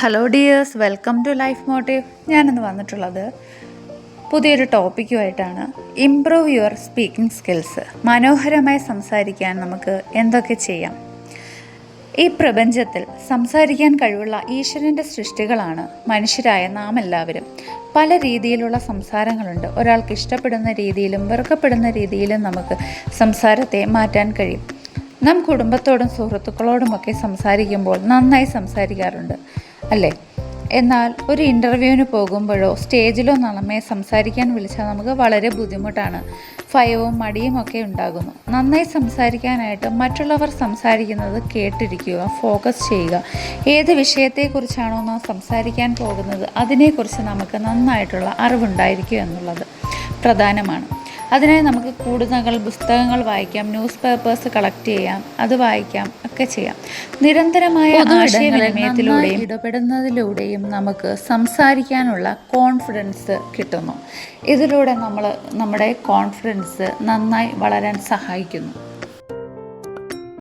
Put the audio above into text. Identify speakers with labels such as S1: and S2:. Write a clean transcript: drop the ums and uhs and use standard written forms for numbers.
S1: Hello dears, welcome to life motive. ഞാനിന്ന് വന്നിട്ടുള്ളത് പുതിയൊരു ടോപ്പിക്കുമായിട്ടാണ്. Improve your speaking skills. മനോഹരമായി സംസാരിക്കാൻ നമുക്ക് എന്തൊക്കെ ചെയ്യാം? ഈ പ്രപഞ്ചത്തിൽ സംസാരിക്കാൻ കഴിവുള്ള ഈശ്വരൻ്റെ സൃഷ്ടികളാണ് മനുഷ്യരായ നാം എല്ലാവരും. പല രീതിയിലുള്ള സംസാരങ്ങളുണ്ട്. ഒരാൾക്ക് ഇഷ്ടപ്പെടുന്ന രീതിയിലും വെറുക്കപ്പെടുന്ന രീതിയിലും നമുക്ക് സംസാരത്തെ മാറ്റാൻ കഴിയും. നാം കുടുംബത്തോടും സുഹൃത്തുക്കളോടുമൊക്കെ സംസാരിക്കുമ്പോൾ നന്നായി സംസാരിക്കാറുണ്ട് അല്ലേ? എന്നാൽ ഒരു ഇൻ്റർവ്യൂവിന് പോകുമ്പോഴോ സ്റ്റേജിലോ നമ്മെ സംസാരിക്കാൻ വിളിച്ചാൽ നമുക്ക് വളരെ ബുദ്ധിമുട്ടാണ്. ഭയവും മടിയും ഒക്കെ ഉണ്ടാകുന്നു. നന്നായി സംസാരിക്കാനായിട്ട് മറ്റുള്ളവർ സംസാരിക്കുന്നത് കേട്ടിരിക്കുക, ഫോക്കസ് ചെയ്യുക. ഏത് വിഷയത്തെക്കുറിച്ചാണോ നാം സംസാരിക്കാൻ പോകുന്നത് അതിനെക്കുറിച്ച് നമുക്ക് നന്നായിട്ടുള്ള അറിവുണ്ടായിരിക്കുക എന്നുള്ളത് പ്രധാനമാണ്. അതിനായി നമുക്ക് കൂടുതൽ പുസ്തകങ്ങൾ വായിക്കാം, ന്യൂസ് പേപ്പേഴ്സ് കളക്ട് ചെയ്യാം, അത് വായിക്കാം, ഒക്കെ ചെയ്യാം. നിരന്തരമായ ആശയവിനിമയത്തിലൂടെയും ഇടപെടുന്നതിലൂടെയും നമുക്ക് സംസാരിക്കാനുള്ള കോൺഫിഡൻസ് കിട്ടുന്നു. ഇതിലൂടെ നമ്മുടെ കോൺഫിഡൻസ് നന്നായി വളരാൻ സഹായിക്കുന്നു.